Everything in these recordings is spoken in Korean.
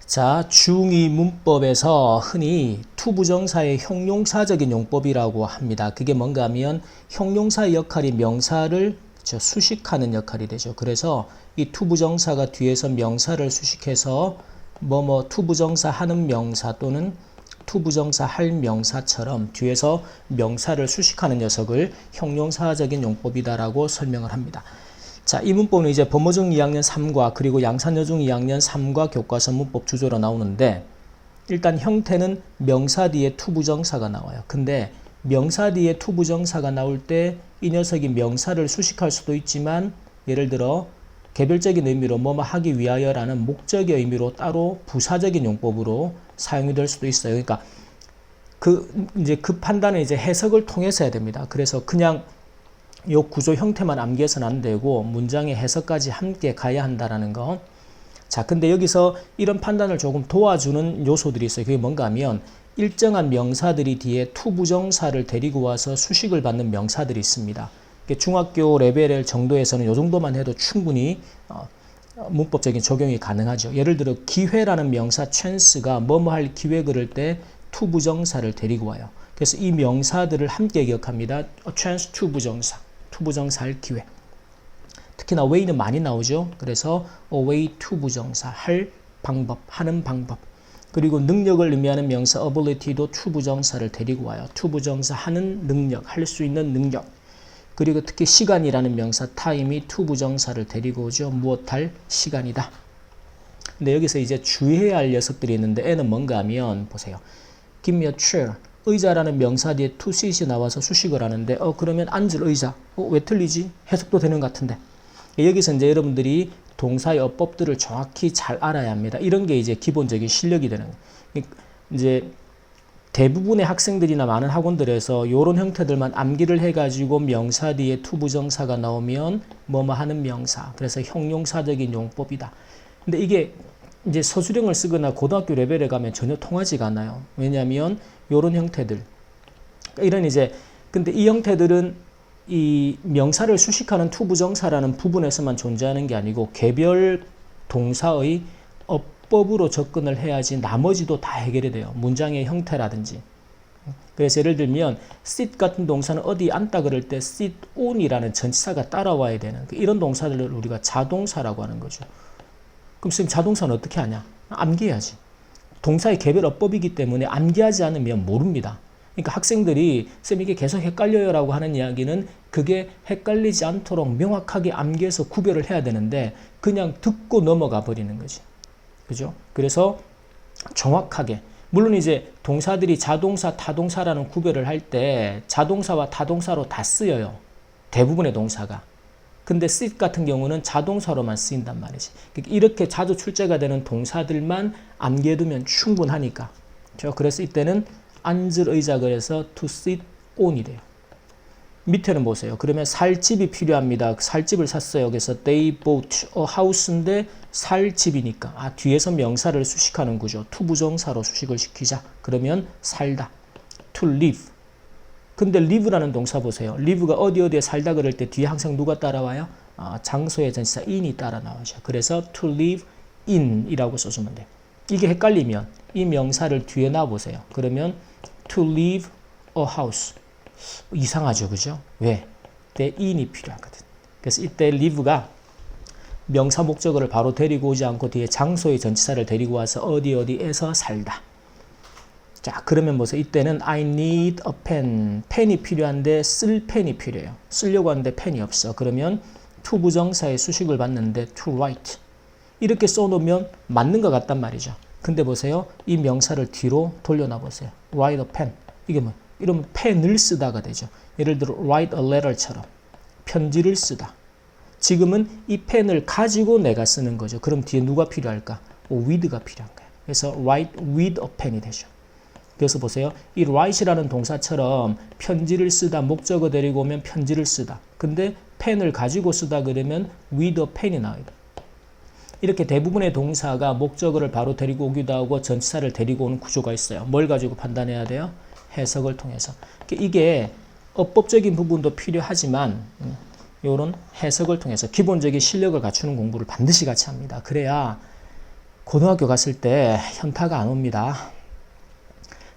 자, 중2 문법에서 흔히 투부정사의 형용사적인 용법이라고 합니다. 그게 뭔가 하면 형용사의 역할이 명사를 수식하는 역할이 되죠. 그래서 이 투부정사가 뒤에서 명사를 수식해서 투부정사 하는 명사 또는 투부정사 할 명사처럼 뒤에서 명사를 수식하는 녀석을 형용사적인 용법이다라고 설명을 합니다. 자, 이 문법은 이제 범어중 2학년 3과 그리고 양산여중 2학년 3과 교과서 문법 주조로 나오는데, 일단 형태는 명사 뒤에 투부정사가 나와요. 근데 명사 뒤에 투부정사가 나올 때 이 녀석이 명사를 수식할 수도 있지만, 예를 들어 개별적인 의미로 뭐뭐 하기 위하여라는 목적의 의미로 따로 부사적인 용법으로 사용이 될 수도 있어요. 그러니까 그 판단은 이제 해석을 통해서 해야 됩니다. 그래서 그냥 요 구조 형태만 암기해서는 안 되고 문장의 해석까지 함께 가야 한다라는 거. 자, 근데 여기서 이런 판단을 조금 도와주는 요소들이 있어요. 그게 뭔가 하면 일정한 명사들이 뒤에 투부정사를 데리고 와서 수식을 받는 명사들이 있습니다. 중학교 레벨 정도에서는 요 정도만 해도 충분히 문법적인 적용이 가능하죠. 예를 들어 기회라는 명사 chance가 뭐뭐 할 기회 그럴 때 투부정사를 데리고 와요. 그래서 이 명사들을 함께 기억합니다. chance 투부정사, 투부정사 할 기회. 특히나 way는 많이 나오죠. 그래서 way 투부정사, 할 방법, 하는 방법. 그리고 능력을 의미하는 명사 ability도 투부정사를 데리고 와요. 투부정사 하는 능력, 할 수 있는 능력. 그리고 특히 시간이라는 명사 time이 투부정사를 데리고 오죠. 무엇할 시간이다. 근데 여기서 이제 주의해야 할 녀석들이 있는데, 애는 뭔가 하면 보세요. Give me a chair. 의자라는 명사 뒤에 to sit이 나와서 수식을 하는데 그러면 앉을 의자. 왜 틀리지? 해석도 되는 것 같은데. 여기서 이제 여러분들이 동사의 어법들을 정확히 잘 알아야 합니다. 이런 게 이제 기본적인 실력이 되는 거예요. 이제 대부분의 학생들이나 많은 학원들에서 이런 형태들만 암기를 해가지고 명사 뒤에 투부정사가 나오면 뭐뭐 하는 명사. 그래서 형용사적인 용법이다. 근데 이게 이제 서술형을 쓰거나 고등학교 레벨에 가면 전혀 통하지가 않아요. 왜냐하면 이런 형태들. 이런 근데 이 형태들은 이 명사를 수식하는 투부정사라는 부분에서만 존재하는 게 아니고 개별 동사의 어법으로 접근을 해야지 나머지도 다 해결이 돼요. 문장의 형태라든지. 그래서 예를 들면 sit 같은 동사는 어디 앉다 그럴 때 sit on이라는 전치사가 따라와야 되는 이런 동사들을 우리가 자동사라고 하는 거죠. 그럼 선생님 자동사는 어떻게 하냐? 암기해야지. 동사의 개별 어법이기 때문에 암기하지 않으면 모릅니다. 그러니까 학생들이 쌤 이게 계속 헷갈려요 라고 하는 이야기는 그게 헷갈리지 않도록 명확하게 암기해서 구별을 해야 되는데 그냥 듣고 넘어가 버리는 거지. 그죠? 그래서 정확하게, 물론 이제 동사들이 자동사, 타동사라는 구별을 할 때 자동사와 타동사로 다 쓰여요. 대부분의 동사가. 근데 sit 같은 경우는 자동사로만 쓰인단 말이지. 이렇게 자주 출제가 되는 동사들만 암기해두면 충분하니까. 그래서 이때는 앉을 의자 그래서 to sit on이 돼요. 밑에는 보세요. 그러면 살 집이 필요합니다. 살 집을 샀어요. 그래서 they bought a house인데 살 집이니까 뒤에서 명사를 수식하는 구조. 투부정사로 수식을 시키자. 그러면 살다. to live. 근데 live라는 동사 보세요. live가 어디에 살다 그럴 때 뒤에 항상 누가 따라와요? 장소의 전치사 in이 따라 나오죠. 그래서 to live in 이라고 써주면 돼요. 이게 헷갈리면 이 명사를 뒤에 놔보세요. 그러면 to live a house. 이상하죠, 그죠? 왜? 이때 in이 필요하거든. 그래서 이때 live가 명사 목적어를 바로 데리고 오지 않고 뒤에 장소의 전치사를 데리고 와서 어디에서 살다. 자, 그러면 보세요. 이때는 I need a pen. 펜이 필요한데 쓸 펜이 필요해요. 쓰려고 하는데 펜이 없어. 그러면 투부정사의 수식을 받는데 to write. 이렇게 써놓으면 맞는 것 같단 말이죠. 근데 보세요. 이 명사를 뒤로 돌려놔 보세요. write a pen. 이게 뭐? 이러면 펜을 쓰다가 되죠. 예를 들어 write a letter처럼 편지를 쓰다. 지금은 이 펜을 가지고 내가 쓰는 거죠. 그럼 뒤에 누가 필요할까? with가 필요한 거예요. 그래서 write with a pen이 되죠. 그래서 보세요. 이 write이라는 동사처럼 편지를 쓰다, 목적어 데리고 오면 편지를 쓰다. 근데 펜을 가지고 쓰다 그러면 with a pen이 나와요. 이렇게 대부분의 동사가 목적어를 바로 데리고 오기도 하고 전치사를 데리고 오는 구조가 있어요. 뭘 가지고 판단해야 돼요? 해석을 통해서. 이게 어법적인 부분도 필요하지만 이런 해석을 통해서 기본적인 실력을 갖추는 공부를 반드시 같이 합니다. 그래야 고등학교 갔을 때 현타가 안 옵니다.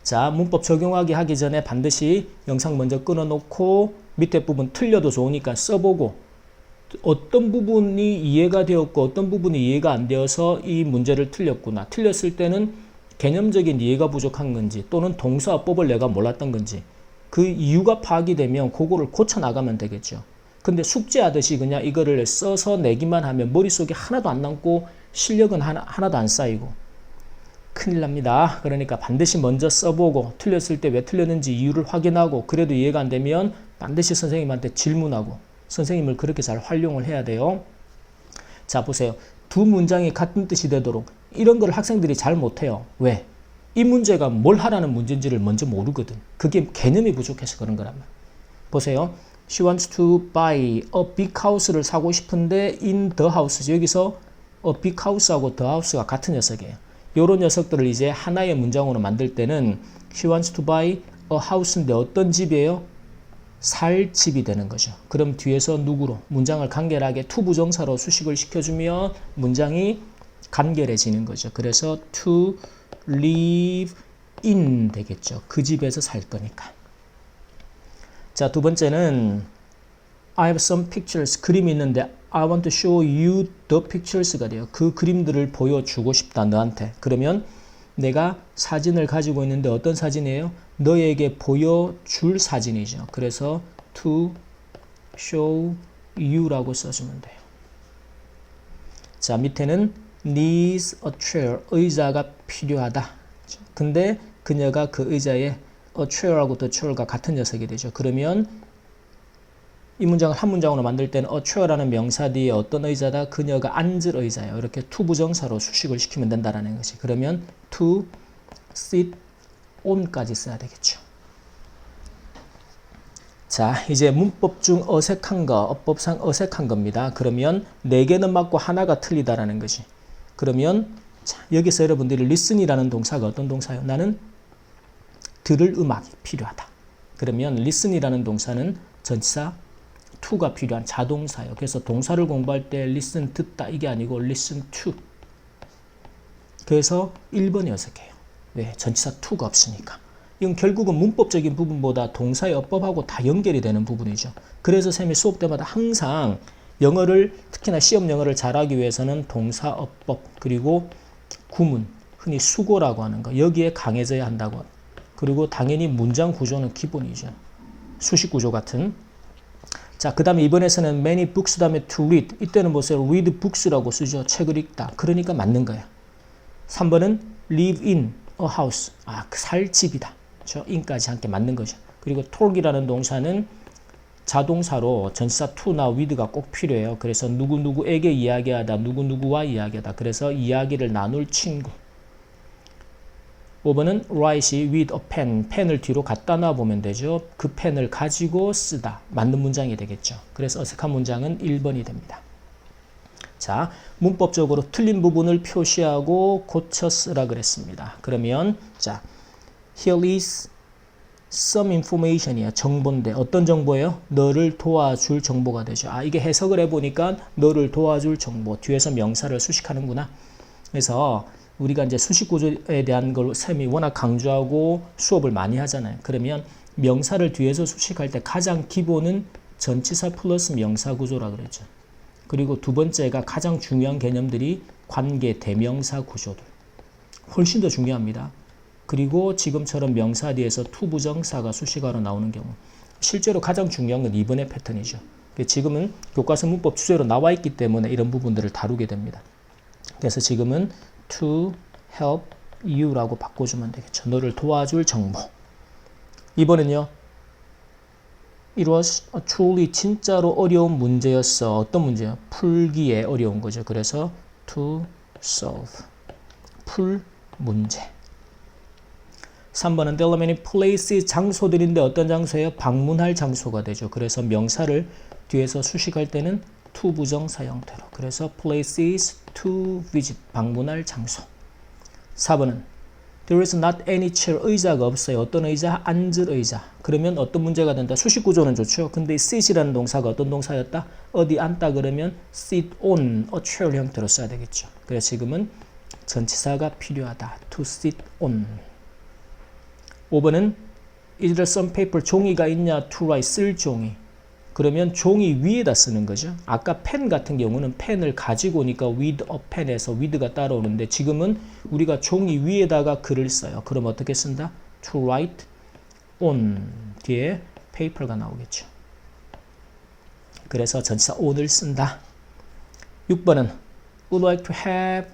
자, 문법 적용하기 하기 전에 반드시 영상 먼저 끊어놓고 밑에 부분 틀려도 좋으니까 써보고 어떤 부분이 이해가 되었고 어떤 부분이 이해가 안 되어서 이 문제를 틀렸구나. 틀렸을 때는 개념적인 이해가 부족한 건지 또는 동사어법을 내가 몰랐던 건지 그 이유가 파악이 되면 그거를 고쳐나가면 되겠죠. 근데 숙제하듯이 그냥 이거를 써서 내기만 하면 머릿속에 하나도 안 남고 실력은 하나도 안 쌓이고 큰일 납니다. 그러니까 반드시 먼저 써보고 틀렸을 때 왜 틀렸는지 이유를 확인하고 그래도 이해가 안 되면 반드시 선생님한테 질문하고 선생님을 그렇게 잘 활용을 해야 돼요. 자, 보세요. 두 문장이 같은 뜻이 되도록 이런 걸 학생들이 잘 못해요. 왜? 이 문제가 뭘 하라는 문제인지를 먼저 모르거든. 그게 개념이 부족해서 그런 거란 말이야. 보세요. She wants to buy a big house를 사고 싶은데 in the house. 여기서 a big house하고 the house가 같은 녀석이에요. 이런 녀석들을 이제 하나의 문장으로 만들 때는 She wants to buy a house인데 어떤 집이에요? 살 집이 되는 거죠. 그럼 뒤에서 누구로? 문장을 간결하게 to 부정사로 수식을 시켜주면 문장이 간결해지는 거죠. 그래서 to live in 되겠죠. 그 집에서 살 거니까. 자, 두 번째는 I have some pictures. 그림이 있는데 I want to show you the pictures가 돼요. 그 그림들을 보여주고 싶다 너한테. 그러면 내가 사진을 가지고 있는데 어떤 사진이에요? 너에게 보여줄 사진이죠. 그래서 to show you라고 써주면 돼요. 자, 밑에는 needs a chair. 의자가 필요하다. 근데 그녀가 그 의자에 a chair하고 the chair가 같은 녀석이 되죠. 그러면 이 문장을 한 문장으로 만들 때는 a chair라는 명사 뒤에 어떤 의자다? 그녀가 앉을 의자예요. 이렇게 to 부정사로 수식을 시키면 된다라는 것이. 그러면 to sit on까지 써야 되겠죠. 자, 이제 문법 중 어색한 거, 어법상 어색한 겁니다. 그러면 4개는 맞고 하나가 틀리다라는 것이. 그러면 자, 여기서 여러분들이 listen이라는 동사가 어떤 동사예요? 나는 들을 음악이 필요하다. 그러면 listen이라는 동사는 전치사 to가 필요한 자동사예요. 그래서 동사를 공부할 때 listen 듣다 이게 아니고 listen to. 그래서 1번이 어색해요. 왜? 전치사 to가 없으니까. 이건 결국은 문법적인 부분보다 동사의 어법하고 다 연결이 되는 부분이죠. 그래서 쌤이 수업 때마다 항상 영어를 특히나 시험 영어를 잘하기 위해서는 동사 어법 그리고 구문 흔히 수고라고 하는 거 여기에 강해져야 한다고. 그리고 당연히 문장 구조는 기본이죠. 수식 구조 같은. 자, 그 다음에 이번에서는 many books 다음에 to read. 이때는 보세요. read books라고 쓰죠. 책을 읽다. 그러니까 맞는 거야. 3번은 live in a house. 아, 살 집이다. 그렇죠? in까지 함께 맞는 거죠. 그리고 talk이라는 동사는 자동사로 전치사 to나 with가 꼭 필요해요. 그래서 누구누구에게 이야기하다. 누구누구와 이야기하다. 그래서 이야기를 나눌 친구. 5번은 write with a pen. 펜을 뒤로 갖다 놔보면 되죠. 그 펜을 가지고 쓰다. 맞는 문장이 되겠죠. 그래서 어색한 문장은 1번이 됩니다. 자, 문법적으로 틀린 부분을 표시하고 고쳐 쓰라 그랬습니다. 그러면 자, here is some information이야. 정보인데 어떤 정보예요? 너를 도와줄 정보가 되죠. 아, 이게 해석을 해보니까 너를 도와줄 정보. 뒤에서 명사를 수식하는구나. 그래서 우리가 이제 수식 구조에 대한 걸 쌤이 워낙 강조하고 수업을 많이 하잖아요. 그러면 명사를 뒤에서 수식할 때 가장 기본은 전치사 플러스 명사 구조라 그랬죠. 그리고 두 번째가 가장 중요한 개념들이 관계 대명사 구조들. 훨씬 더 중요합니다. 그리고 지금처럼 명사 뒤에서 to 부정사가 수식어로 나오는 경우. 실제로 가장 중요한 건 2번의 패턴이죠. 지금은 교과서 문법 주제로 나와 있기 때문에 이런 부분들을 다루게 됩니다. 그래서 지금은 to help you라고 바꿔주면 되겠죠. 너를 도와줄 정보. 이번엔요. It was truly 진짜로 어려운 문제였어. 어떤 문제요? 풀기에 어려운 거죠. 그래서 to solve. 풀 문제. 3번은 there are many places 장소들인데 어떤 장소예요? 방문할 장소가 되죠. 그래서 명사를 뒤에서 수식할 때는 to 부정사 형태로. 그래서 places to visit 방문할 장소. 4번은 there is not any chair 의자가 없어요. 어떤 의자? 앉을 의자. 그러면 어떤 문제가 된다? 수식 구조는 좋죠. 근데 sit이라는 동사가 어떤 동사였다? 어디 앉다 그러면 sit on a chair 형태로 써야 되겠죠. 그래서 지금은 전치사가 필요하다. to sit on. 5번은 is there some paper? 종이가 있냐? to write. 쓸 종이. 그러면 종이 위에다 쓰는 거죠. 아까 펜 같은 경우는 펜을 가지고 오니까 with a pen에서 with가 따라오는데 지금은 우리가 종이 위에다가 글을 써요. 그럼 어떻게 쓴다? to write on. 뒤에 paper가 나오겠죠. 그래서 전치사 on을 쓴다. 6번은 would like to have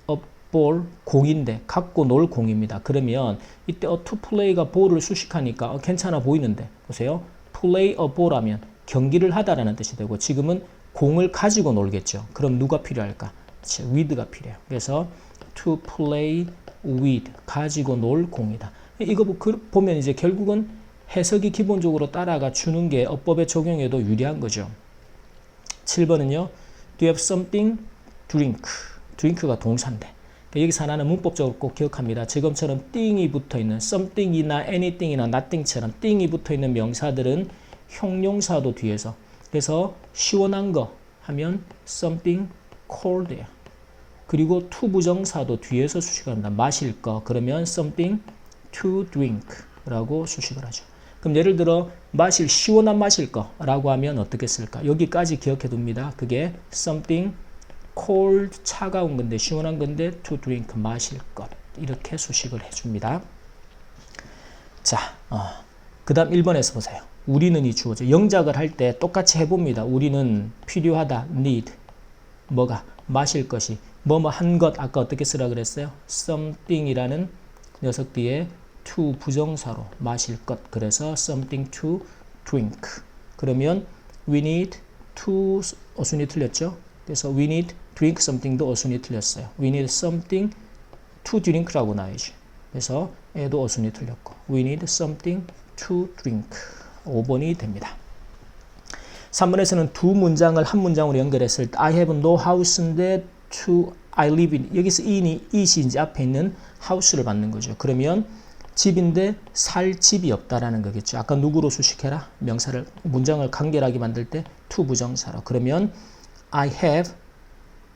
a ball. 공인데 갖고 놀 공입니다. 그러면 이때 to play가 ball을 수식하니까 괜찮아 보이는데 보세요. play a ball 하면 경기를 하다라는 뜻이 되고 지금은 공을 가지고 놀겠죠. 그럼 누가 필요할까? with가 필요해요. 그래서 to play with. 가지고 놀 공이다. 이거 보면 이제 결국은 해석이 기본적으로 따라가 주는 게 어법에 적용해도 유리한 거죠. 7번은요. Do you have something? drink. drink가 동사인데. 여기서 하나는 문법적으로 꼭 기억합니다. 지금처럼 thing이 붙어있는 something이나 anything이나 nothing처럼 thing이 붙어있는 명사들은 형용사도 뒤에서. 그래서 시원한 거 하면 something cold예요. 그리고 to 부정사도 뒤에서 수식을 한다. 마실 거. 그러면 something to drink 라고 수식을 하죠. 그럼 예를 들어 시원한 마실 거라고 하면 어떻게 쓸까? 여기까지 기억해 둡니다. 그게 something cold, 차가운 건데 시원한 건데 to drink, 마실 것. 이렇게 수식을 해줍니다. 자, 그 다음 1번에서 보세요. 우리는 이 주어죠. 영작을 할 때 똑같이 해봅니다. 우리는 필요하다, need. 뭐가? 마실 것이. 뭐뭐 한 것. 아까 어떻게 쓰라 그랬어요? something이라는 녀석 뒤에 to 부정사로 마실 것. 그래서 something to drink. 그러면 we need to 어순이 틀렸죠? 그래서 we need drink something도 어순이 틀렸어요. we need something to drink라고 나와야지. 그래서 얘도 어순이 틀렸고 we need something to drink. 5번이 됩니다. 3번에서는 두 문장을 한 문장으로 연결했을 때 I have no house인데 to I live in. 여기서 in이 이제 앞에 있는 house를 받는 거죠. 그러면 집인데 살 집이 없다라는 거겠죠. 아까 누구로 수식해라? 명사를 문장을 간결하게 만들 때 to 부정사로. 그러면 I have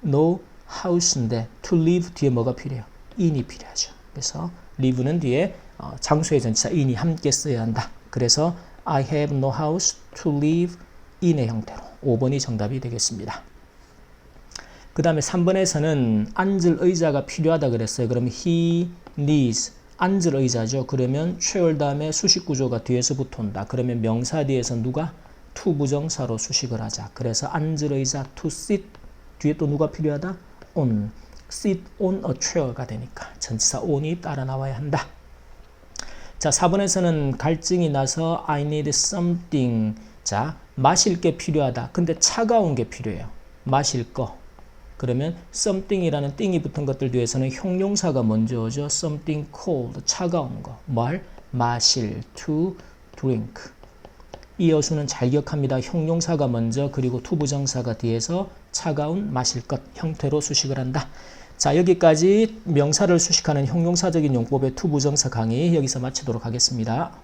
no house인데 to live 뒤에 뭐가 필요해요? in이 필요하죠. 그래서 live는 뒤에 장소의 전치사 in이 함께 써야 한다. 그래서 I have no house to live in의 형태로 5번이 정답이 되겠습니다. 그 다음에 3번에서는 앉을 의자가 필요하다 그랬어요. 그러면 he needs. 앉을 의자죠. 그러면 최월 다음에 수식 구조가 뒤에서 붙어온다. 그러면 명사 뒤에서 누가? to 부정사로 수식을 하자. 그래서 앉을 의자 to sit. 뒤에 또 누가 필요하다? on. sit on a chair가 되니까 전치사 on이 따라 나와야 한다. 자, 4번에서는 갈증이 나서 I need something. 자, 마실 게 필요하다. 근데 차가운 게 필요해요. 마실 거. 그러면 something이라는 thing이 붙은 것들 뒤에서는 형용사가 먼저 오죠. something cold, 차가운 거. 뭘? 마실, to drink. 이 어수는 잘 기억합니다. 형용사가 먼저 그리고 to 부정사가 뒤에서 차가운 마실 것 형태로 수식을 한다. 자, 여기까지 명사를 수식하는 형용사적인 용법의 to 부정사 강의 여기서 마치도록 하겠습니다.